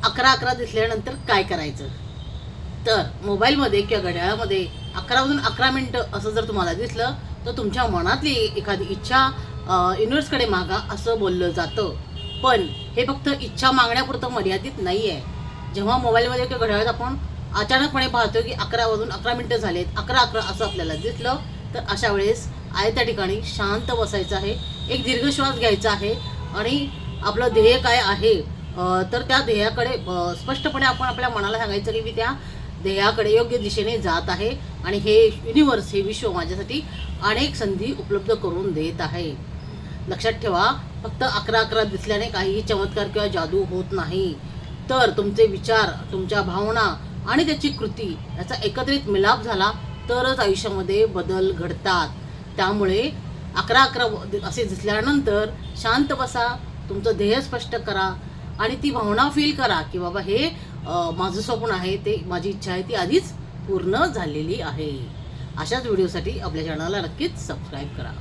11:11 दिसल्यानंतर काय करायचं? तर मोबाईलमध्ये किंवा घड्याळामध्ये 11:11 असं जर तुम्हाला दिसलं तर तुमच्या मनातली एखादी इच्छा युनिव्हर्सकडे मागा असं बोललं जातं. पण हे फक्त इच्छा मागण्यापुरतं मर्यादित नाही आहे. जेव्हा मोबाईलमध्ये किंवा घड्याळात आपण अचानकपणे पाहतो की 11:11 झालेत, 11:11 असं आपल्याला दिसलं, तर अशा वेळेस त्या ठिकाणी शांत बसायचं आहे, एक दीर्घ श्वास घ्यायचा आहे आणि आपलं ध्येय काय आहे तर त्या ध्येयाकडे स्पष्टपणे आपण आपल्या मनाला सांगायचं की मी त्या ध्येयाकडे योग्य दिशेने जात आहे आणि हे युनिव्हर्स, हे विश्व माझ्यासाठी अनेक संधी उपलब्ध करून देत आहे. लक्षात ठेवा, फक्त 11:11 दिसल्याने काहीही चमत्कार किंवा जादू होत नाही. तर तुमचे विचार, तुमच्या भावना आणि त्याची कृती याचा एकत्रित मिलाप झाला तरच आयुष्यामध्ये बदल घडतात. त्यामुळे 11:11 असे दिसल्यानंतर शांत बसा, तुमचं ध्येय स्पष्ट करा आणि ती भावना फील करा की बाबा हे माझं स्वप्न आहे, ते माझी इच्छा आहे ती आधीच पूर्ण झालेली आहे. अशाच व्हिडिओसाठी आपल्या चॅनलला नक्कीच सबस्क्राईब करा.